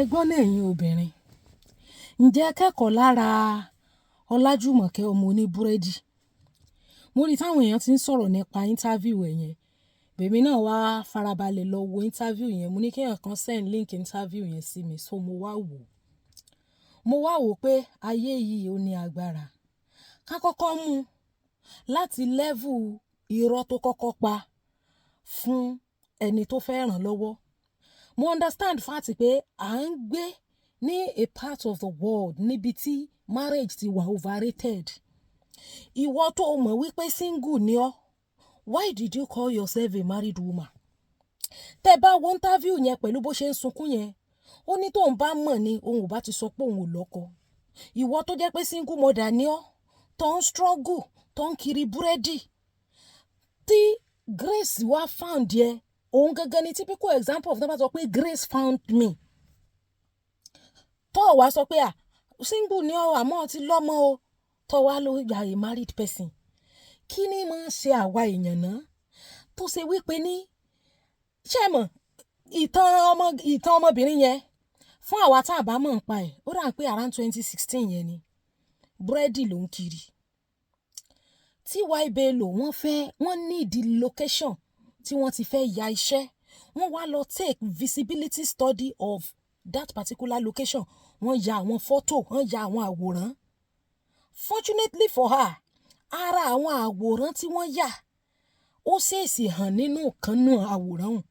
Ẹgbọ́n náà ẹ̀yin obìnrin, ǹjẹ́ kẹ́kọ̀ọ́ lára Olajumoke ọmọ oníbúrẹ́dì? Mo rí táwọn èèyàn ti ń sọ̀rọ̀ nípa interview ẹ̀ yẹn. Bèmi náà wá farabalẹ̀ lọ wo interview yẹn. Mo ní kí èèyàn kan send link interview yẹn sí mi, so mo wá wò. Mo wá wò pé ayé yìí ó ní agbára. Ká kọ́kọ́ mú láti level irọ́ tó kọ́kọ́ pa fún ẹni tó fẹ́ ràn lọ́wọ́. Mo understand fact pé à ń gbé ní a part of the world níbi tí marriage ti wà overrated. Ìwọ tó mọ̀ wípé single ni ọ́, why did you call yourself a married woman? Tẹ́ bá wo interview yẹn pẹ̀lú bó ṣe ń sunkún yẹn, ó ní tóun bá mọ̀ ni òun ò bá ti sọ pé òun ò lọ́kọ. Ìwọ tó jẹ́ pé single mother ni ọ́, tó ń struggle, tó ń kiri búrẹ́dì, tí Grace wá found yẹ, òun gangan ni typical example of them sọ pé Grace found me. Tó wá sọ pé single ni ọ́ àmọ́ ti lọ́mọ o, tó wá ló yà a married person. Kí ni máa ṣe àwa èèyàn náà tó ṣe wípé ní ṣé mọ̀ ìtàn ọmọbìnrin yẹn fún àwa tá a bá mọ̀ ń pa ẹ̀, ó dà pé around 2016 yẹn ni búrẹ́dì ló ń kiri. Tí Bello wọ́n need location tí wọ́n ti fẹ́ ya iṣẹ́, wọ́n wá lọ take visibility study of that particular location. Wọ́n ya àwọn photo, wọ́n ya àwọn àwòrán. Fortunately for her, ara àwọn àwòrán tí wọ́n yà ó ṣèèṣì hàn nínú kanú àwòrán hùn.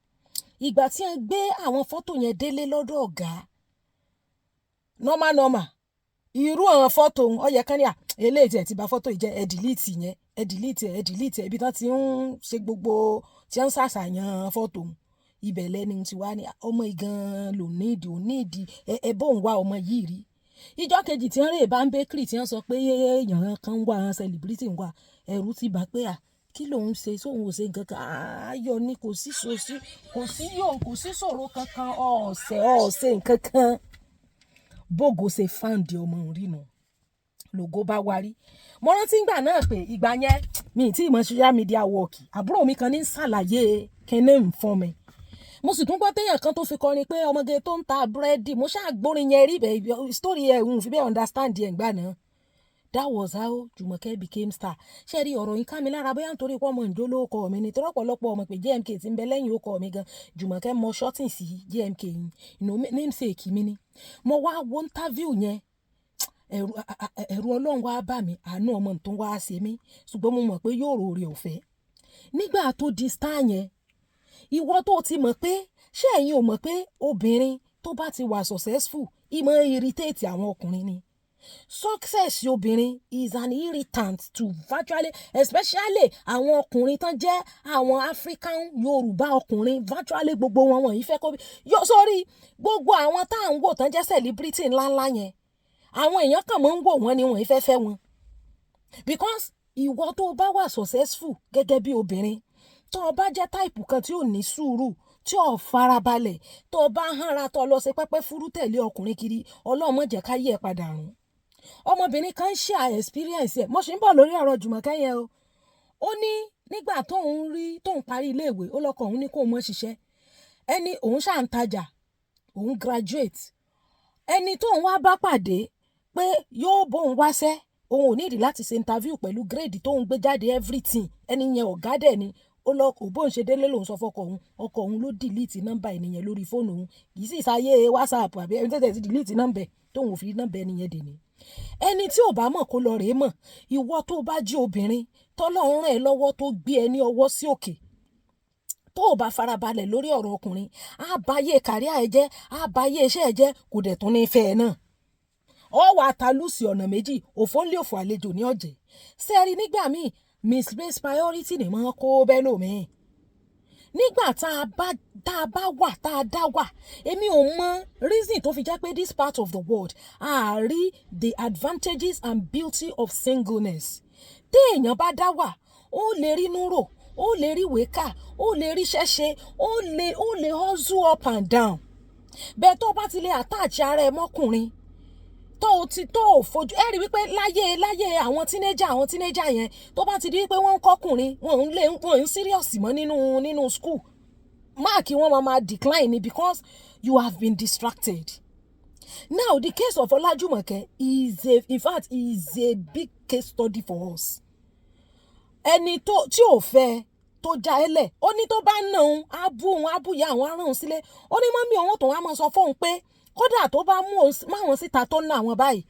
Ìgbà tí wọ́n gbé àwọn photo yẹn délé lọ́dọ̀ ọ̀gá, normal irú àwọn photo ó yẹ kán ní eléyìí tí ẹ ti bà photo yìí jẹ́, ẹ delete yẹn, ẹ delete ibi tán ti ń ṣe gbogbo tí wọ́n ń ṣàṣàyàn photo ibẹ̀ lẹ́ni tí wá ní ọmọ ìgan ló níìdí ẹ bóun wá ọmọ yìí rí. Ìjọ́ kejì tí wọ́n rè bá ń bakery tí wọ́n sọ pé èèyàn kan wà, celebrity wà, ẹ̀rù ti bà pé kí lòun ṣe sóun ò ṣe nǹkan kan, ayọ̀ ni kò sí ṣòro kankan, ọ̀sẹ̀ nǹkan kan. Bógo ṣe fáǹdì ọmọ rí nù lògó bá wárí. Mo rántí ìgbà náà pé ìgbà yẹn mi tí ìmọ̀ social media work, àbúrò mi kan ní ṣàlàyé kíní ń fún mi. Mo sì tún gbọ́ téèyàn kan tó fi kọrin pé ọmọge tó ń ta búrẹ́dì, mo ṣáà gbórin yẹn rí bẹ́ẹ̀ story ẹ̀ ń fi bẹ́ẹ̀ understand ẹ̀ ńgbà náà. That was how Jumoke became star. Ṣé rí ọ̀rọ̀ yín ká mi lára bóyá nítorí pé ọmọ ìjó ló kọ mi ni, torí ọ̀pọ̀lọpọ̀ ọmọ pé JMK ti ń bẹ lẹ́yìn ó kọ mi gan. Jumoke mọ shorting sí JMK yìí, namesake mi ni. Mo wá wo interview yẹn, ẹ̀rù Ọlọ́run wá bà mí, àánú ọmọ tó ń wá ṣe mí, ṣùgbọ́n mo mọ̀ pé yóò rore ọ̀fẹ́. Nígbà tó di star yẹn, ìwọ tó ti mọ̀ pé ṣé ẹ̀yin ò mọ̀ pé obìnrin tó bá ti wà successful ìmọ̀ irritate àwọn ọkùnrin ni. Success obìnrin is an irritant to virtually, especially àwọn ọkùnrin tán jẹ́ àwọn African Yorùbá ọkùnrin, virtually gbogbo wọn wọ̀nyí fẹ́ kó sórí gbogbo àwọn tá à ń wò tán jẹ́ celebrity ńláńlá yẹn, àwọn èèyàn kàn máa ń wò wọ́n ni wọ́n fẹ́ wọn. Because ìwọ tó bá wà successful gẹ́gẹ́ bí obìnrin, tó o bá jẹ́ táìpù kan tí ò ní sùúrù, tí ò farabalẹ̀, tó o bá hánra tó lọ ṣe pẹ́pẹ́ fúrú tẹ̀lé ọkùnrin kiri, Ọlọ́run má jẹ́ ká yí ẹ padà run. Ọmọbìnrin kan share experience ẹ̀, mo ṣì ń bọ̀ lórí ọ̀rọ̀ Jumoke yẹn o. Ó ní nígbà tóun parí iléèwé, ó lọ́kọ òun ní kóun mọ́ ṣiṣẹ́. Ẹni òun ṣáà ń tajà, òun graduate. Ẹni tóun wá bá pàdé pé yóò bóun wáṣẹ́, òun ò nídìí láti ṣe interview pẹ̀lú grade tóun gbé jáde everything. Ẹni yẹn ọ̀gá dẹ̀ ni. Ó lọ kò bóun ṣe délé lòun sọ fọ́kọ òun, ọkọ òun ló delete nọ́mbà ènìyàn lórí fóònù òun. Kì í sì sáyé WhatsApp àbí ẹni tẹ́tẹ́ ti delete nọ́mbà tóun ò fi nọ́mbà ẹni yẹn dè ní. Ẹni tí ò bá mọ̀ kó lọ rèé mọ̀. Ìwọ tó bá jí obìnrin tọ́lọ́run ràn ẹ́ lọ́wọ́ tó gbé ẹ ní ọwọ́ sí òkè, tó ò bá farabalẹ̀ lórí ọ̀rọ̀ ọkùnrin, á báyé career ẹ jẹ́, á báyé iṣẹ́ ẹ jẹ́, kò dẹ̀ tún ní fẹ́ ẹ náà. Ọ wà ta lùsì ọ̀nà méjì, òfò ń lé òfò àlejò ní ọ̀jẹ̀. Sẹ́ẹ̀rí nígbà míì misplaced priority ni máa kó bẹ́ẹ̀ lómi. Nígbà tá a dá wà, èmi ò mọ reason tó fi jẹ́ pé this part of the world a rí the advantages and beauty of singleness. Tí èèyàn bá dá wà, ó lè rí núrò, ó lè rí wékà, ó lè rí ṣẹ́ṣe, ó lè hustle up and down. Bẹ́ẹ̀ tó bá ti lè attach ara ẹ mọ́kùnrin, tó fojú ẹ rí wípé láyé àwọn teenager yẹn, tó bá ti di wípé wọ́n ń kọ́kùnrin, wọ́n ń serious mọ́ nínú school, máàkì wọn máa decline ni because you have been distracted. Now, the case of Olajumoke is a big case study for us. Ẹni tí ò fẹ́ tó já ẹlẹ̀, ó ní tó bá ná òun, á bú òun, á bú ìyá àwọn ará òun sílé. Ó ní mọ́mí òun tó wá máa sọ fóun pé kódà tó bá mú àwọn síta tó ná àwọn báyìí,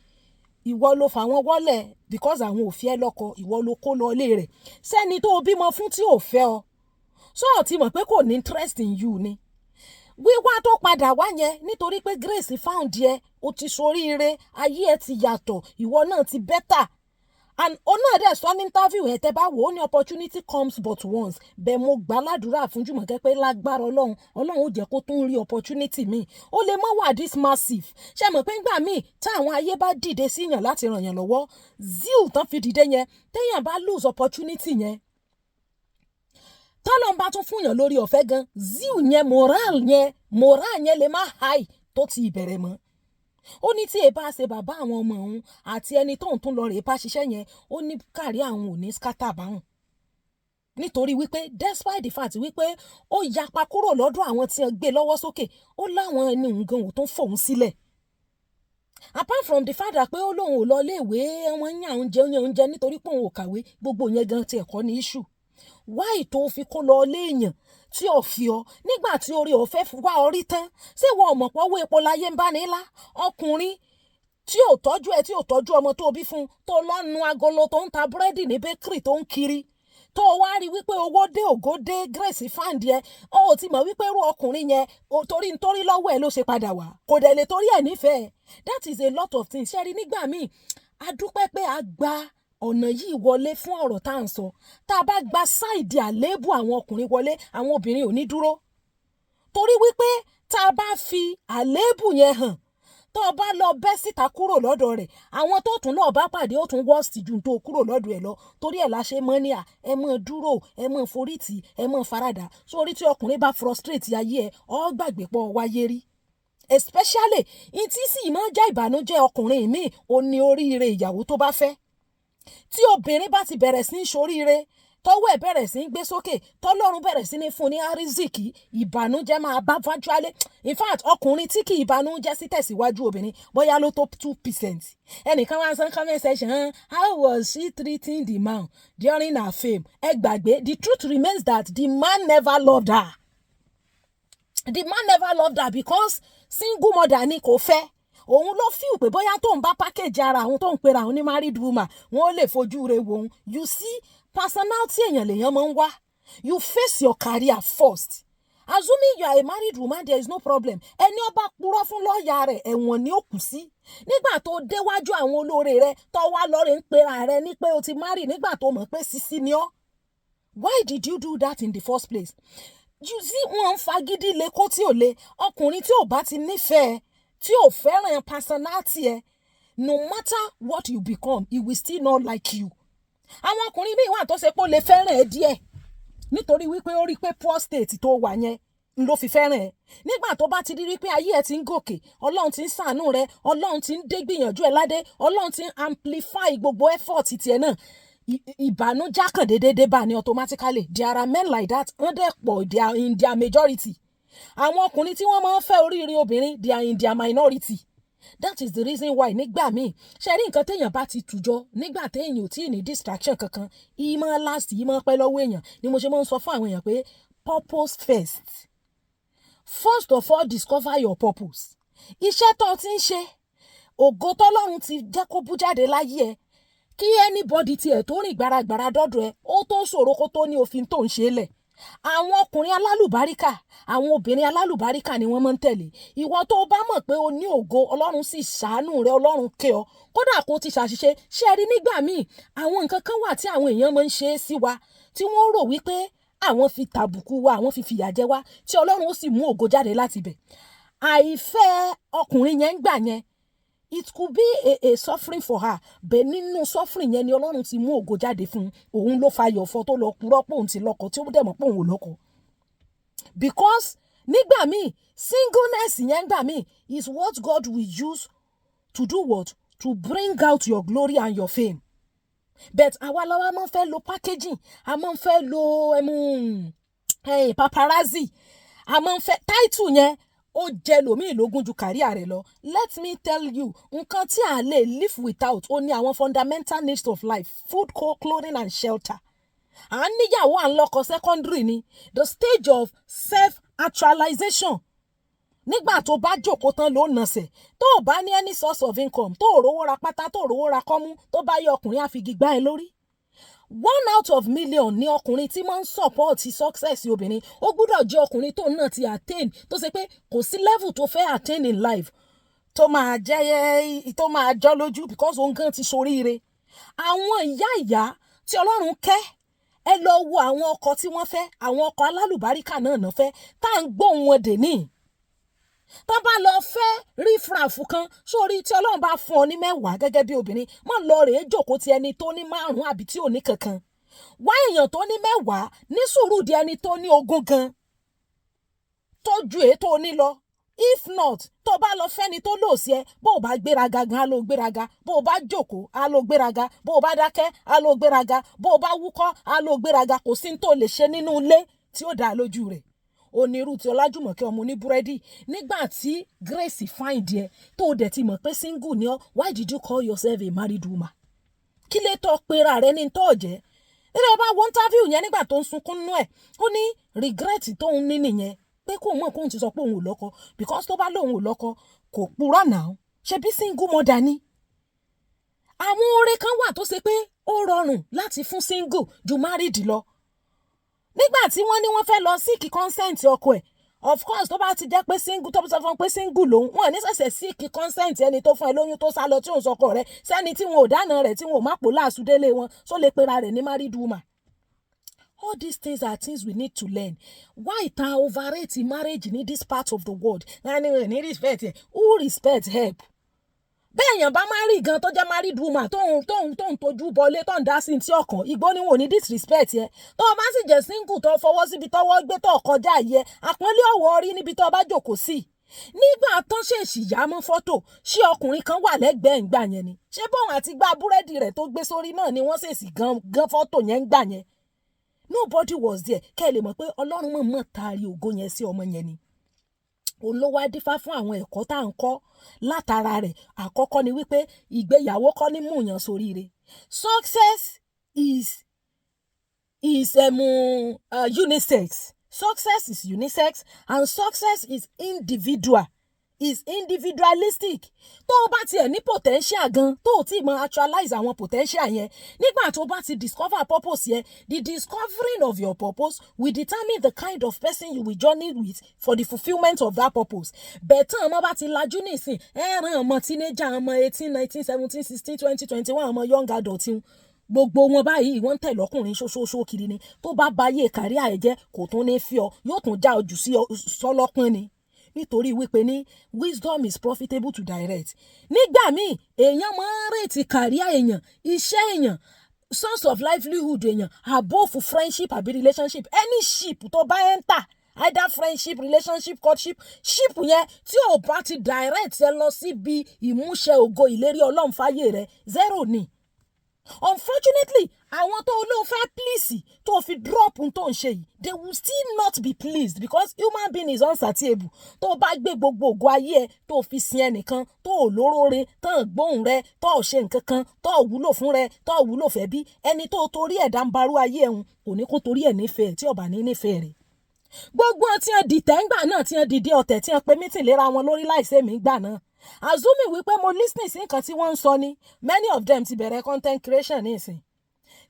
ìwọ ló fà wọ́n wọ́lẹ̀ because àwọn ò fi ẹ́ lọ́kọ, ìwọ ló kó lọ ilé rẹ̀. Sẹ́ni tó bímọ fún tí ò fẹ́ ọ, so ó ti mọ̀ pé kò ní interest in you ni. Wíwá tó padà wá yẹn nítorí pé Grace found yẹ, o ti soríire, ayé ẹ ti yàtọ̀, ìwọ náà ti better. And náà dẹ̀ sọ ní interview ẹ̀ tẹ́ bá wò ó ní opportunity comes but once. Bẹ́ẹ̀ mo gbà ládùúrà fún Jùmọ̀kẹ́ pé lágbára Ọlọ́run ó jẹ́ kó tún rí opportunity mi. Ó lè má wà this massive. Ṣé mọ̀ pé ńgbà míì tí àwọn ayé bá dìde síyàn láti ràn yàn lọ́wọ́, zeal tán fi dìde yẹn, téèyàn bá lose opportunity yẹn, tọ́lọ́n bá tún fún yàn lórí ọ̀fẹ́ gan, zeal yẹn, moral yẹn lè má high tó ti ìbẹ̀rẹ̀ mọ́. Ó ní tí èbá ṣe bàbá àwọn ọmọ òun àti ẹni tóun tún lọ rèé bá ṣiṣẹ́ yẹn, ó ní kárí àwọn ò ní scatter báwọn. Nítorí wípé despite the fact wípé ó yapa kúrò lọ́dọ̀ àwọn tí wọ́n gbé lọ́wọ́ sókè, ó láwọn ẹni nǹkan ò tún fòun sílẹ̀. Apart from the fact pé ó lóun ò lọ léèwé, wọ́n yàn oúnjẹ nítorí pé òun ò kàwé, gbogbo yẹn gan ti ẹ̀kọ́ ní issue. Why tó fi kó lọ léèyàn tí ò fi ọ nígbà tí orí ò fẹ́ wá orí tán? Ṣé ìwọ ò mọ̀ pé owó epo láyé ń bá ní lá? Ọkùnrin tí ò tọ́jú ẹ, tí ò tọ́jú ọmọ tó bí fún, tó lọ́nu agolo tó ń ta búrẹ́dì ní bakery tó ń kiri, tó wá rí wípé owó dé ògo dé, Grace fáǹdì ẹ, ó ti mọ̀ wípé irú ọkùnrin yẹn torí lọ́wọ́ ẹ ló ṣe padà wá, kò dẹ̀ lè torí ẹ̀ nífẹ̀ẹ́. That is a lot of things. Ṣé rí nígbà míì a dúpẹ́ pé a gba ọ̀nà yìí wọlé fún ọ̀rọ̀ tá à ń sọ. Tá a bá gba sáìdì àléébù àwọn ọkùnrin wọlé, àwọn obìnrin ò ní dúró. Torí wípé tá a bá fi àléébù yẹn hàn, tó o bá lọ bẹ́ síta kúrò lọ́dọ̀ rẹ̀, àwọn tó tún náà bá pàdé ó tún worst ju tó kúrò lọ́dọ̀ ẹ̀ lọ. Torí ẹ̀ la ṣe mọ́ ní ẹ mọ́ dúró, ẹ mọ́ forítì, ẹ mọ́ faradà. Sórí tí ọkùnrin bá frustrate ayé ẹ, ó gbàgbé pọ̀ wáyé rí. Especially in tí sì máa jẹ́ ìbànújẹ́ ọkùnrin míì, ó ní oríire ìyàwó tó bá fẹ́. Tí obìnrin bá ti bẹ̀rẹ̀ sí ní ṣoríire, tọ́wọ́ ẹ̀ bẹ̀rẹ̀ sí ní gbé sókè, tọ́lọ́run bẹ̀rẹ̀ sí ní fún ní àrísìkí, ìbànújẹ́ máa bá virtually. In fact, ọkùnrin tí kì í ìbànújẹ́ sí tẹ̀síwájú obìnrin, bóyá ló tó 2%. Ẹnìkan wá sọ comment section, how was she treating the man during her fame? Ẹ gbàgbé, the truth remains that the man never loved her. The man never loved her because single mother ni kò fẹ́. Òun ló feel pé bóyá tóun bá package ara òun tóun pera òun ní married woman, wọ́n lè fojú re wo òun. You see, personality èèyàn lèèyàn máa ń wá. You face your career first. Assuming you are a married woman, there is no problem. Ẹni ó bá purọ́ fún lọ́ọ̀yà rẹ̀, ẹ̀wọ̀n ni ó kù sí. Nígbà tó déwájú àwọn olóore rẹ̀, tó wá lọ́ọ̀rẹ́ ń pera rẹ̀ ní pé o ti marry nígbà tó mọ̀ pé sisi ni ọ́. Why did you do that in the first place? You see, wọ́n ń fagídí le kó tí ò le. Ọkùnrin tí ò bá ti nífẹ̀ẹ́, tí ò fẹ́ràn personality ẹ, no matter what you become, he will still not like you. Àwọn ọkùnrin míì wà tó ṣe pé ó lè fẹ́ràn ẹ díẹ̀ nítorí wípé ó rí pé prostate tó wà yẹn ló fi fẹ́ràn ẹ. Nígbà tó bá ti rí pé ayé ẹ ti ń gòkè, Ọlọ́run ti ń ṣàánú rẹ, Ọlọ́run ti ń dé gbìyànjú ẹ ládé, Ọlọ́run ti ń amplify gbogbo effort tiẹ̀ náà, ìbànújẹ́ kàn déédéé bá ní automatically. There are men like that, wọ́n dẹ̀ pọ̀, they are in their majority. Àwọn ọkùnrin tí wọ́n máa ń fẹ́ oríire obìnrin, they are in their minority. That is the reason why nígbà míì ṣe rí nǹkan téèyàn bá ti tùjọ nígbà téèyàn ò tí ì ní distraction kankan, ìmọ̀ last ìmọ̀ pẹ́ lọ́wọ́ èèyàn ni mo ṣe máa ń sọ fún àwọn èèyàn pé purpose first. First of all, discover your purpose. Iṣẹ́ tó ti ń ṣe, ògo tọ́lọ́run ti jẹ́ kó bú jáde láyé ẹ, kí anybody tiẹ̀ tó rìn gbàràgbàrà dọ́dọ̀ ẹ, ó tó ṣòro kó tó ní òfin tó ń ṣe lẹ̀. Àwọn ọkùnrin alálùbáríkà, àwọn obìnrin alálùbáríkà ni wọ́n máa ń tẹ̀lé. Ìwọ tó bá mọ̀ pé o ní ògo, Ọlọ́run sì ṣàánú rẹ, Ọlọ́run kẹ́ ọ, kódà kó ti ṣàṣìṣe. Ṣé rí nígbà míì àwọn nǹkan kan wà tí àwọn èèyàn máa ń ṣe é sí wa, tí wọ́n rò wípé àwọn fi tàbùkù wa, àwọn fi fìyà jẹ wá, tí Ọlọ́run ó sì mú ògo jáde láti ibẹ̀. Àìfẹ́ ọkùnrin yẹn ń gbà yẹn, it could be a suffering for her, bẹ́ẹ̀ nínú suffering yẹn ni Ọlọ́run ti mú ògo jáde fún òun. Ló fa yọ̀fọ̀ tó lọ purọ́ pé òun ti lọ́kọ tí ó dẹ̀ mọ̀ pé òun ò lọ́kọ. Because nígbà míì singleness yẹn gbà míì is what God will use to do what? To bring out your glory and your fame. But àwa la máa ń fẹ́ lo packaging, a máa ń fẹ́ lo paparazzi, a máa ń fẹ́ title yẹn. ó jẹ lòmíì lógún ju career rẹ̀ lọ. Let me tell you, nǹkan tí a lè live without ó ní àwọn fundamental needs of life: food, clothing and shelter. À ń níyàwó à ń lọ́kọ secondary ni. The stage of self-actualization. Nígbà tó bá jókòó tán ló nàsẹ̀, tó ò bá ní any source of income, tó ò rówó ra pátá, tó ò rówó ra kọ́mú, tó bá yẹ ọkùnrin á fi gbígbá ẹ lórí. 1/1,000,000 ní ọkùnrin tí máa ń support success obìnrin. Ó gbúdọ̀ jẹ́ ọkùnrin tó náà ti attain, tó ṣe pé kò sí level tó fẹ́ attain in life tó máa jọ́ lójú because òun gan ti ṣoríire. Àwọn ìyá tí Ọlọ́run kẹ́, ẹ lọ wo àwọn ọkọ tí wọ́n fẹ́, àwọn ọkọ alálùbáríkà náà fẹ́, tá à ń gbóhùn wọn dè ní. Tá bá lọ fẹ́ rífràfù kan, sórí tí Ọlọ́run bá fún ọ ní 10 gẹ́gẹ́ bí obìnrin, má lọ rèé jókòó ti ẹni tó ní 5 àbí tí ò ní kankan. Wá èèyàn tó ní 10 ní sùúrù di ẹni tó ní 20 gan, tó ju èyí tó ní lọ. If not, tó bá lọ fẹ́ni tó lòsí ẹ, bó o bá gbéraga gan á lọ gbéraga, bó o bá jókòó á lọ gbéraga, bó o bá dákẹ́ á lọ gbéraga, bó o bá wúkọ́ á lọ gbéraga. Kò sí ní tó lè ṣe nínú ilé tí ó dá lójú rẹ̀. Onírú tí Ọlájùmọ̀kẹ́ ọmọ oníbúrẹ́dì, nígbà tí Grace find ẹ tó dẹ̀ ti mọ̀ pé single ni ọ́, why did you call yourself a married woman? Kí lè tó pera rẹ ní tó jẹ́? Nígbà bá wo interview yẹn nígbà tó ń sunkún nú ẹ̀, ó ní regret tó ń ní nìyẹn pé kó mọ̀ kóun ti sọ pé òun ò lọ́kọ, because tó bá lóun ò lọ́kọ kò purọ́ náà, ṣe bí single mother ni. Àwọn oore kan wà tó ṣe pé ó rọrùn láti fún single ju married lọ. Nígbà tí wọ́n ní wọ́n fẹ́ lọ seek consent ọkọ ẹ̀, of course tó bá ti jẹ́ pé single, tó bá sọ fún pé single lòun, wọ́n ní ṣẹ̀ṣẹ̀ seek consent ẹni tó fún ẹ lóyún tó sá lọ tí òun sọkọ rẹ̀ sẹ́ni tí wọn ò dáná rẹ̀, tí wọn ò má pò láàsù délé wọn, só lè pera rẹ̀ ní married woman. All these things are things we need to learn. Why ta overrate marriage in this part of the world? Ní respect ẹ̀, who respect help? Bẹ́ẹ̀ yàn bá marry gan tó jẹ́ married woman tó ń tójú bọlé tó ń dá sí ti ọkàn, igbó ni wọn ò ní disrespect yẹ. Tó o bá sì jẹ́ single tó fọwọ́ síbi tọ́wọ́ gbé tó kọjá yẹ, àpọ́nlé ọ̀wọ́ rí níbi tó bá jókòó sí. Nígbà tán ṣèṣì yá mọ́ fọ́tò, ṣé ọkùnrin kan wà lẹ́gbẹ̀ẹ́ ń gbà yẹn ni? Ṣé bóun àti gbá búrẹ́dì rẹ̀ tó gbé sórí náà ni wọ́n ṣèṣì gan fọ́tò yẹn ń gbà yẹn? Nobody was there. Kẹ́ ẹ lè mọ̀ pé Ọlọ́run mọ̀ taari ògo yẹn sí ọmọ yẹn ni. Olówó adífá fún àwọn ẹ̀kọ́ tá à ń kọ́ látara rẹ̀. Àkọ́kọ́ ni wípé ìgbéyàwó kọ́ ní múyàn sóríire. Success is unisex. Success is unisex and success is individual. Is individualistic. Tó o bá tiẹ̀ ní potential gan, tó o ti mọ actualize àwọn potential yẹn, nígbà tó o bá ti discover purpose yẹn, the discovering of your purpose will determine the kind of person you will journey with for the fulfillment of that purpose. Bẹ̀tán ọmọ bá ti lajú nísìn, ẹ̀ràn ọmọ teenager, ọmọ 18, 19, 17, 16, 20, 21, ọmọ young adult, gbogbo wọn báyìí wọ́n ń tẹ̀ lọ́kùnrin ṣoṣooṣo kiri ni. Tó bá báyé career ẹ̀ jẹ́, kò tún ní fi ọ, yóò tún já ojú sí sọ́lọ́pọ́n ni. Nítorí wípé ní wisdom is profitable to direct. Nígbà míì èèyàn máa ń rètí career èèyàn, iṣẹ́ èèyàn, source of livelihood èèyàn above friendship àbí relationship. Any ship tó bá enter, either friendship, relationship, courtship, ship yẹn tí ò bá ti direct ẹ lọ síbi ìmúṣẹ ògo ìlérí Ọlọ́run fáyé rẹ̀, 0 ni. Unfortunately, àwọn tó ló fẹ́ please tó fi drop tó ń ṣe yìí, they will still not be pleased because human being is unsatiable. Tó bá gbé gbogbo ògo ayé ẹ tó fi sin ẹnìkan, tó lórórẹ, tó gbóhùn rẹ, tó ṣe nǹkan kan, tó wúlò fún rẹ, tó wúlò fẹ́ bí, ẹni tó torí ẹ̀ dàǹbarú ayé ẹ̀hún kò ní kó torí ẹ̀ nífẹ̀ẹ́ tí ó bá ní nífẹ̀ẹ́ rẹ̀. Gbogbo tí wọ́n dìtẹ̀ ńgbà náà, tí wọ́n dìde ọ̀tẹ̀, tí wọ́n pe meeting léra wọn lórí láìsèmí ńgbà náà. Assuming wípé mo listening sí nǹkan tí wọ́n ń sọ ni, many of them ti bẹ̀rẹ̀ content creation nísìn.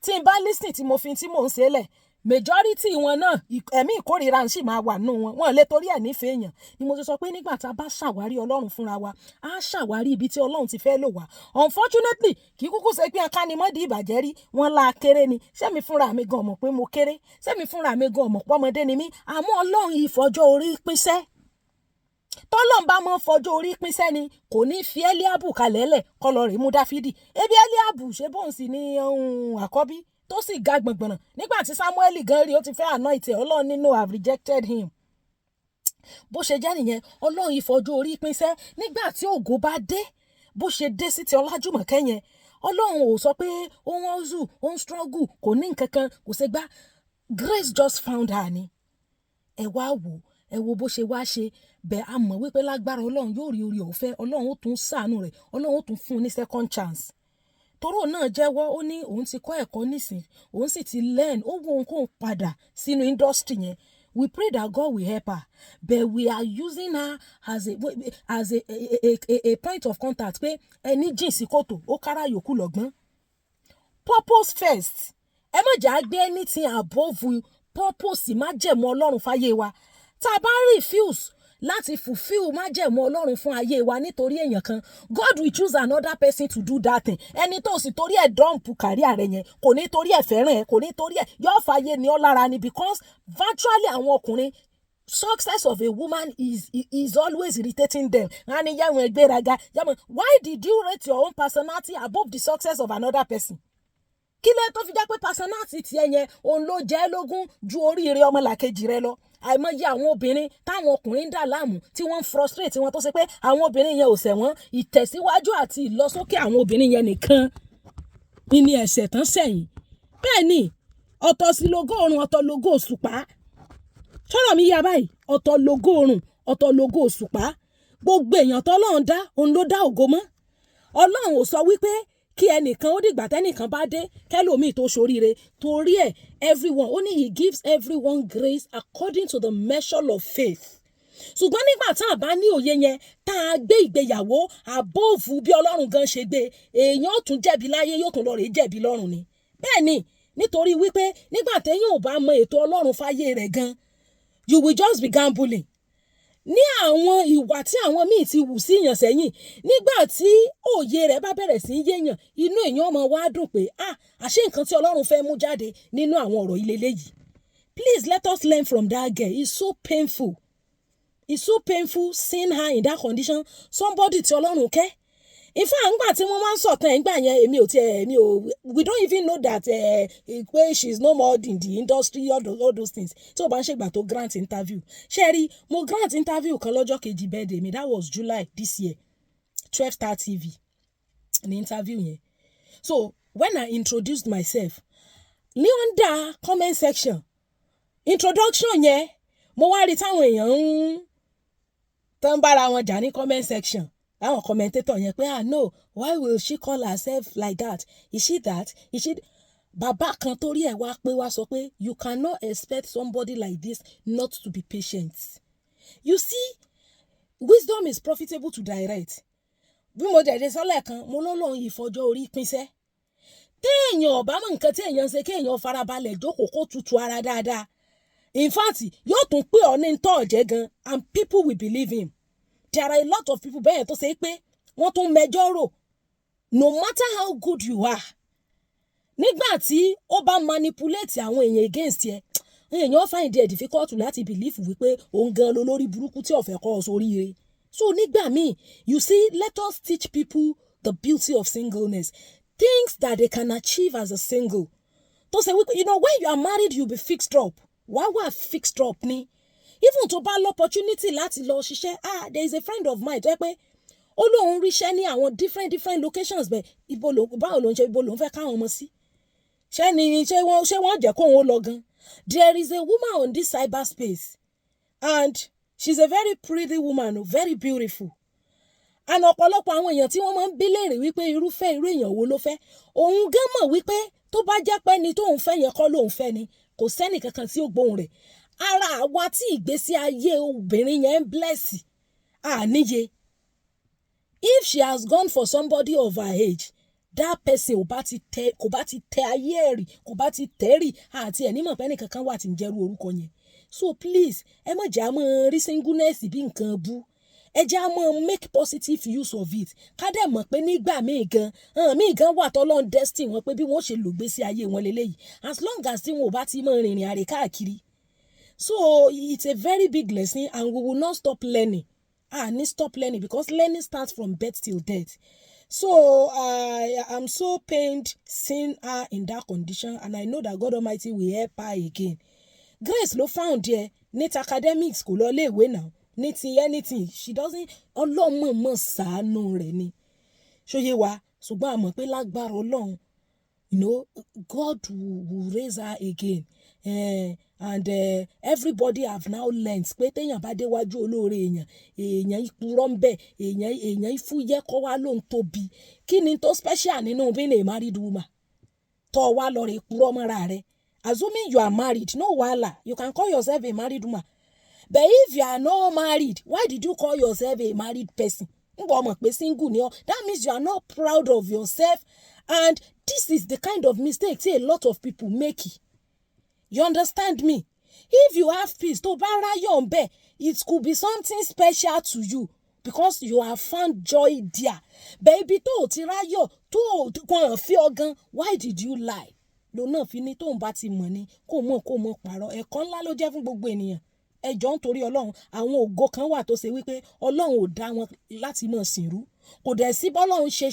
Tí n bá listening tí mo fi tí mò ń ṣe lẹ̀, majority wọn náà ẹ̀mí ìkórìíra ń sì máa wà nínú wọn. Wọ́n lè torí ẹ̀ nífẹ̀ẹ́ èèyàn. Ni mo ti sọ pé nígbà tá a bá ṣàwárí Ọlọ́run fúnra wa, á ṣàwárí ibi tí Ọlọ́run ti fẹ́ lò wá. Unfortunately, kì í kúkú ṣe pé akánimọ́dì ìbàjẹ́ rí, wọ́n la kéré ni. Ṣé mi fúnra mi gan mọ̀ pé mo kéré? Ṣé mi fúnra mi gan mọ̀ pé ọmọdé ni mí? Àmọ́ Ọlọ́run ìfọjọ́ orí pínṣẹ́. Tọ́lọ́run bá mọ́ fọjọ́ orí pínṣẹ́ ni, kò ní fi Eliabu kalẹ̀ lẹ̀ kọ́ lọ rè mú Dáfídì. Ebi Eliabu ṣe bóun sì ní àkọ́bí tó sì ga gbọ̀ngbọ̀nà. Nígbà tí Samuel gan rí, ó ti fẹ́ anoint ẹ̀, Ọlọ́run ní no, have rejected him. Bó ṣe jẹ́ nìyẹn, Ọlọ́run ìfọjọ́ orí pínṣẹ́. Nígbà tí ògo bá dé, bó ṣe dé sí ti Ọlájùmọ̀kẹ́ yẹn, Ọlọ́run ò sọ pé ó ń hustle, ó ń struggle, kò ní nǹkan kan, kò ṣe gbá. Grace just found her ni. Ẹ wá wò, ẹ wo bó ṣe wá ṣe bẹ́ẹ̀ a mọ̀ wípé lágbára Ọlọ́run yóò rí orí ọ̀fẹ́ Ọlọ́run ó tún ṣàánú rẹ̀ Ọlọ́run ó tún fún un ní second chance toró náà jẹ́wọ́ ó ní òun ti kọ́ ẹ̀kọ́ nísìn òun sì ti learn ó wo òun kóun padà sínú industry yẹn we pray that God will help her but we are using her as a point of contact pé ẹni jìn sí kòtò ó kára yòókù lọ́gbọ́n purpose first ẹ má jà gbé anything above purpose májẹ̀mú Ọlọ́run fáyé wa tá a bá refuse láti fulfill májẹ̀mú Ọlọ́run fún ayé wa nítorí èèyàn kan God will choose another person to do that thing ẹni tó sì torí ẹ̀ dump career rẹ̀ yẹn kò ní torí ẹ̀ fẹ́ràn ẹ̀ kò ní torí ẹ̀ yóò fàyè ní ọ́ lára ni because virtually àwọn ọkùnrin success of a woman is always irritating them and yàwọn ẹgbẹ́raga yàwọn why did you rate your own personality above the success of another person kí ló tó fi jẹ́ pé personality tiẹ̀ yẹn òun ló jẹ́ lógún ju oríire ọmọlàkejì rẹ lọ àìmọye àwọn obìnrin táwọn ọkùnrin ń dà láàmú tí wọ́n ń frustrate wọn tó ṣe pé àwọn obìnrin yẹn ò ṣẹ̀wọ̀n ìtẹ̀síwájú àti ìlọsókè àwọn obìnrin yẹn nìkan ní ẹ̀ṣẹ̀ tán sẹ́yìn bẹ́ẹ̀ ni ọ̀tọ̀ sí lógo oòrùn ọ̀tọ̀ lógo òṣùpá sọ̀rọ̀ mi yá báyìí ọ̀tọ̀ lógo oòrùn ọ̀tọ̀ lógo òṣùpá gbogbo èèyàn tọ́lọ́run dá òun ló dá ògo mọ́ Ọlọ́run ò sọ wípé kí ẹnìkan ó dìgbà tẹ́nìkan bá dé kẹ́lòmíì tó ṣoríire torí ẹ̀ everyone ó ní he gives everyone grace according to the measure of faith ṣùgbọ́n nígbà tá a bá ní òye yẹn tá a gbé ìgbéyàwó àbóòfù bí Ọlọ́run gan ṣe gbé èèyàn ó tún jẹ̀bi láyé yóò tún lọ rèé jẹ̀bi lọ́run ni bẹ́ẹ̀ ni nítorí wípé nígbà téèyàn ò bá mọ ètò Ọlọ́run fáyé rẹ̀ gan you will just be gambling ní àwọn ìwà tí àwọn míì ti wù sí èèyàn sẹ́yìn nígbà tí òye rẹ̀ bá bẹ̀rẹ̀ sí í yéèyàn inú èèyàn ọmọ wa dùn pé àṣé nǹkan tí Ọlọ́run fẹ́ mú jáde nínú àwọn ọ̀rọ̀ ilé léyìí please let us learn from that girl it's so painful seeing her in that condition somebody tí Ọlọ́run kẹ́ in fact ngbà tí wọ́n máa ń sọ̀tàn ẹ̀ ngbà yẹn we don't even know that pé she is no more in the industry all those things tí o bá ń ṣègbà tó grant interview ṣe rí mo grant interview kan lọ́jọ́ kejì birthday mi that was July this year 12:30 TV ní interview yẹn so when I introduced myself ní under comment section introduction yẹn mo wá rí táwọn èèyàn ń tán bára wọn jà ní comment section àwọn commentator yẹn pé no why will she call herself like that is she bàbá kan torí ẹ̀ wá pé wá sọ pé you cannot expect somebody like this not to be patient you see wisdom is profitable to direct bí mo dẹ̀ sọ́lẹ̀ kan mo lọ́lọ́run ìfọjọ́ orí pínṣẹ́ téèyàn ọ̀bá mọ̀ nǹkan téèyàn ṣe kéèyàn farabalẹ̀ jókòó kó tutù ara dáadáa in fact yóò tún pé ọ ní tọ́ ọ̀jẹ́ gan and people will believe him. There are a lot of people bẹ́ẹ̀ tó ṣe pé wọ́n tún mẹjọ́ rò no matter how good you are nígbà tí ó bá manipulate àwọn èèyàn against ẹ èèyàn find it difficult láti believe wípé òun gan lolórí burúkú tí ó fẹ́ kọ́ ọ sóríire so nígbà míì you see let us teach people the beauty of singleness things that they can achieve as a single tó ṣe wípé when you are married you be fixed up wà fixed up ni even tó bá l'opportunity láti lọ ṣiṣẹ́ there is a friend of mine tó yẹ pé ó lóun ríṣẹ́ ní àwọn different locations bẹ́ẹ̀ báwo ló ń ṣe ibo ló ń fẹ́ káwọn ọmọ sí ṣé wọ́n jẹ́ kóun ó lọ gan there is a woman on this cyberspace and she's a very pretty woman very beautiful and ọ̀pọ̀lọpọ̀ àwọn èèyàn tí wọ́n máa ń bí léèrè wípé irú èèyàn wo ló fẹ́ òun gan mọ̀ wípé tó bá jẹ́ pé ni tóun fẹ́ yẹn kọ́ lóun fẹ́ ni kò sẹ́nì kankan tí ó gbóhùn rẹ̀ ara àwa tí ìgbésí ayé obìnrin yẹn ń blẹ́sì níye if she has gone for somebody of her age that person kò bá ti tẹ ayé ẹ̀rì kò bá ti tẹ̀rì àti ẹ̀ nímọ̀ pé ẹnìkankan wà tí ń jẹ́rú orúkọ yẹn so please ẹ má jà mọ́ rí singleness bí nǹkan bú ẹ já mọ́ make positive use of it ká dẹ̀ mọ̀ pé nígbà míì gan wà tọ́lọ́run destiny wọn pé bí wọ́n ṣe lògbésí ayé wọn lélẹ́yìí as long as tí wọn ò bá ti mọ rìnrìn àrè káàkiri so it's a very big lesson and we will not stop learning stop learning because learning starts from birth till death so I am so pained seeing her in that condition and I know that God Almighty will help her again Grace ló found there net academics kò lọ léèwé náà ní ti anything she doesn't ọlọ́mọ̀ọ́mọ̀ ṣàánú rẹ̀ ni ṣóyé wa ṣùgbọ́n a mọ̀ pé lágbára Ọlọ́run God will raise her again. And everybody have now learned pé téèyàn bá déwájú olóore èèyàn ìpurọ́ ń bẹ̀ èèyàn ìfúyẹ́ kọ́ wá ló ń tóbi kí ni tó special nínú being a married woman tó wá lọ rè purọ́ mọ́ra rẹ̀ assuming you are married no wahala you can call yourself a married woman but if you are not married why did you call yourself a married person ngbọ́ ọmọ pé single ni ọ́ that means you are not proud of yourself and this is the kind of mistake say a lot of people make it. You understand me? If you have peace, tó bá ráyọ̀ ń bẹ̀, it could be something special to you because you have found joy there. Baby, tó ti ráyọ̀, tó kàn fi ọgán, why did you lie? Lò náà fi ní tóun bá ti mọ̀ ni, kó mọ̀ pààrọ̀. Ẹ̀kọ́ ńlá ló jẹ́ fún gbogbo ènìyàn. Ẹ jọ̀ọ́ nítorí Ọlọ́run, àwọn ògo kan wà tó ṣe wípé Ọlọ́run ò dá wọn láti máa sìnrú. Kò dẹ̀ sí bọ́lọ́run ṣe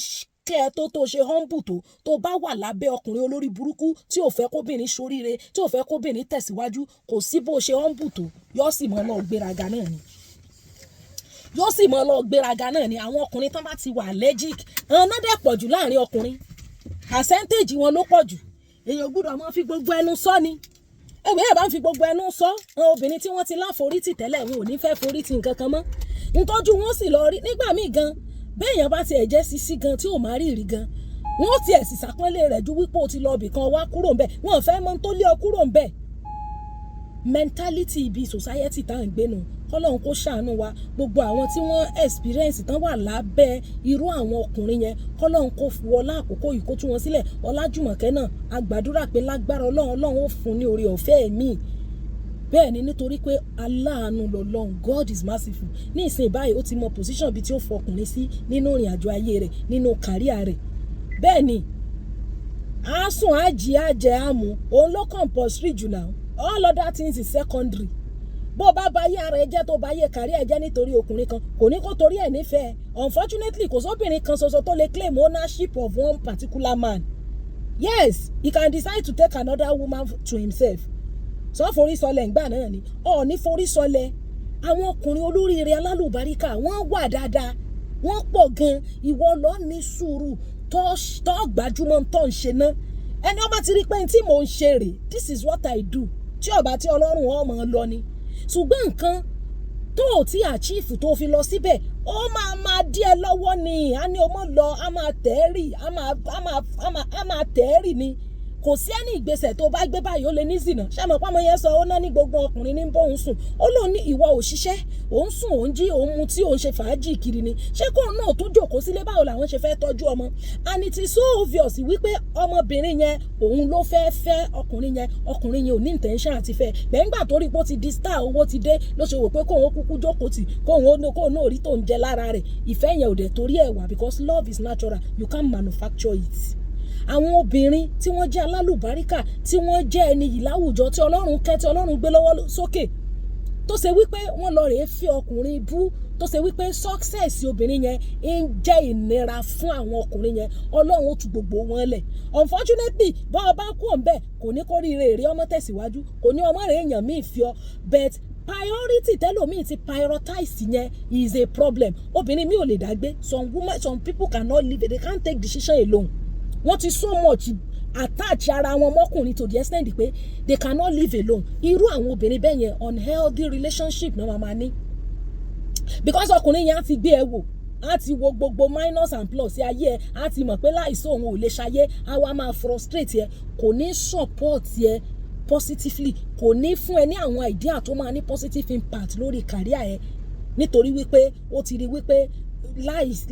kẹ́ tó ṣe humble tó bá wà lábẹ́ ọkùnrin olórí burúkú tí ò fẹ́ kóbìnrin ṣoríire tí ò fẹ́ kóbìnrin tẹ̀síwájú kò sí bó ṣe humble tó yóò sì mọ́ lọ gbéraga náà ni àwọn ọkùnrin tán bá ti wà allergic àwọn náà dẹ̀ pọ̀jù láàrin ọkùnrin percentage wọn ló pọ̀jù èèyàn gbọ́dọ̀ máa fi gbogbo ẹnu sọ ni ẹgbẹ́ ẹ̀ bá ń fi gbogbo ẹnu sọ àwọn obìnrin tí wọ́n ti láforítì tẹ́lẹ̀ wọn ò ní fẹ́ forítì nǹkan kan mọ́ ntọ́jú wọn sì lọ rí nígbà míì gan béèyàn bá ti ẹ̀jẹ̀ sisi gan tí ò má rí gan wọ́n ti ẹ̀sì sàpọ́nlé rẹ̀ ju wípé o ti lọ ibìkan wá kúrò ńbẹ̀ wọ́n fẹ́ mọ́ tó lé ọ kúrò ńbẹ̀ mentality ibi society tá à ń gbé nù kọ́lọ́hún kó ṣàánú wa gbogbo àwọn tí wọ́n experience tán wà lábẹ́ irú àwọn ọkùnrin yẹn kọ́lọ́hún kó wọlá àkókò yìí kó tú wọn sílẹ̀ Ọlájùmọ̀kẹ́ náà a gbàdúrà pé lágbára Ọlọ́run ó fún ní oore ọ̀fẹ́ mi bẹ́ẹ̀ ni nítorí pé aláàánú lọ́lọ́run God is merciful ní ìsìn báyìí ó ti mọ position bíi tí ó fọkùnrin sí nínú ìrìn àjò ayé rẹ̀ nínú kàríà rẹ̀ bẹ́ẹ̀ ni àásùn àjẹ àmú òun ló compulsory jù náà all other things is secondary bó bá bá yé ara ẹ jẹ́ tó bá yé kàríà ẹ jẹ́ nítorí ọkùnrin kan kò ní kó torí ẹ̀ nífẹ̀ẹ́ unfortunately kò sóbìnrin kan ṣoṣo tó lè claim ownership of one particular man yes he can decide to take another woman to himself sọ forí sọlẹ̀ ńgbà náà ni ní forí sọlẹ̀ àwọn ọkùnrin olóríire alálùbáríkà wọ́n wà dáadáa wọ́n pọ̀ gan ìwọ lọ ní sùúrù tó gbajúmọ̀ tó ń ṣe náà ẹni ọba ti rí pé tí mò ń ṣe rè this is what I do tí ọba tí Ọlọ́run ọmọ lọ ni ṣùgbọ́n nǹkan tó ò tí achieve tó fi lọ síbẹ̀ ó máa dí ẹ lọ́wọ́ ni a ní ọmọ lọ a máa tẹ́ẹ̀rì ni kò sí ẹni ìgbésẹ̀ tó bá gbé báyìí ó lè ní zìnà ṣàmọ̀ pàmò yẹn sọ ó ná ní gbogbo ọkùnrin ní bóun sùn ó lóun ní ìwọ òṣìṣẹ́ òun sùn òun jí òun mu tí òun ṣe fàájì kiri ni ṣé kóun náà tó jókòó sílé báwo làwọn ṣe fẹ́ tọ́jú ọmọ and it is so obvious wípé ọmọbìnrin yẹn òun ló fẹ́ ọkùnrin yẹn ò ní intention àti fẹ́ gbẹ̀ngbà tó rí pé ó ti di star owó ti dé ló ṣe wò pé kóun kúkú jókòó tì kóun náà rí tó ń jẹ lára rẹ̀ ìfẹ́ yẹn ò dẹ̀ torí ẹ̀ wà because love is natural you can't manufacture it. Àwọn obìnrin tí wọ́n jẹ́ alálùbáríkà tí wọ́n jẹ́ ẹni yìí láwùjọ tí Ọlọ́run kẹ́ tí Ọlọ́run gbé lọ́wọ́ sókè tó ṣe wípé wọ́n lọ rèé fi ọkùnrin bú tó ṣe wípé success obìnrin yẹn ń jẹ́ ìnira fún àwọn ọkùnrin yẹn Ọlọ́run ó tú gbogbo wọn lẹ̀ unfortunately bá ọba kú ọ̀nbẹ kò ní kó rí èrè ọmọ tẹ̀síwájú kò ní ọmọ rẹ̀ èèyàn míì fi ọ but priority tẹ́lòmíì ti prioritize yẹn is a problem obìnrin mi ò lè dágbé some people cannot live they can't take decision alone wọ́n ti so much attach ara wọn mọ́kùnrin to the extent pé they cannot live alone irú àwọn obìnrin bẹ́ẹ̀ yẹn unhealthy relationship náà máa ní because ọkùnrin yẹn á ti gbé ẹ wò á ti wo gbogbo minus and plus ayé ẹ á ti mọ̀ pé láìsí òun ò lè ṣayé á wá máa frustrate ẹ kò ní support ẹ positively kò ní fún ẹ ní àwọn idea tó máa ní positive impact lórí career ẹ nítorí wípé ó ti rí wípé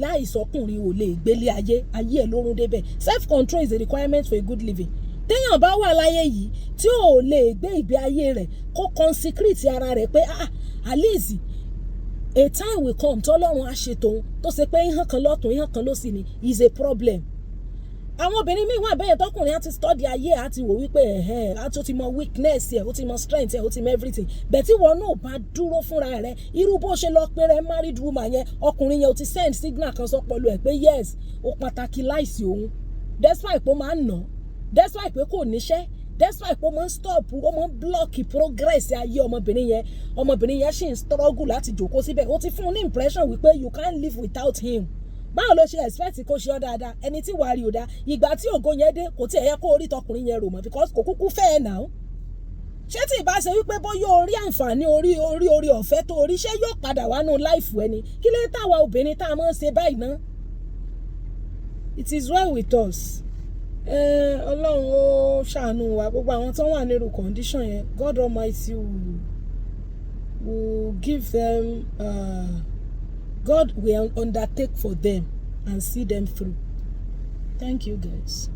láìsọkùnrin ò lè gbélé ayé ẹ̀ lórun débẹ̀ self control is a requirement for a good living téèyàn bá wà láyé yìí tí ò lè gbé ìgbé ayé rẹ̀ kó consecrate ara rẹ̀ pé at least a time will come tọ́lọ́run á ṣe tòun tó ṣe pé ìhàn kan lọ́tún ìhàn kan lósì ni is a problem àwọn obìnrin míì wà bẹ́ẹ̀ tọkùnrin á ti study ayé á ti wò wípé á tó ti mọ weakness ẹ̀ ó ti mọ strength ẹ̀ ó ti mọ everything bẹ́ẹ̀ tí wọn náà bá dúró fúnra rẹ̀ irú bó ṣe lọ pé rẹ̀ married woman yẹn ọkùnrin yẹn ó ti send signal kan sọpọlọ ẹ̀ pé yes ó pàtàkì láìsí òun despite pé ó máa ń nà despite pé kò níṣẹ́ despite pé ó máa ń stop ó máa ń block progress ayé ọmọbìnrin yẹn ṣì ń struggle láti jókòó síbẹ̀ ó ti fún un ní impression wípé you can't live without him báwo ló ṣe expect kó ṣe ọ́ dáadáa ẹni tí wàá rí o dá ìgbà tí ògo yẹn dé kò tiẹ̀ yẹ kó orí tọkùnrin yẹn rò mọ́ because kò kúkú fẹ́ ẹ̀ náà ṣé tí ìbá ṣe wípé bóyá orí àǹfààní orí ọ̀fẹ́ tó orí ṣé yóò padà wá nù láìfù ẹni kí lè táwa obìnrin tá a máa ń ṣe báyìí ná. It is well with us. Ọlọ́run ó ṣàánú wa gbogbo àwọn tó wà nírú condition yẹn God Almighty will give them God will undertake for them and see them through. Thank you guys.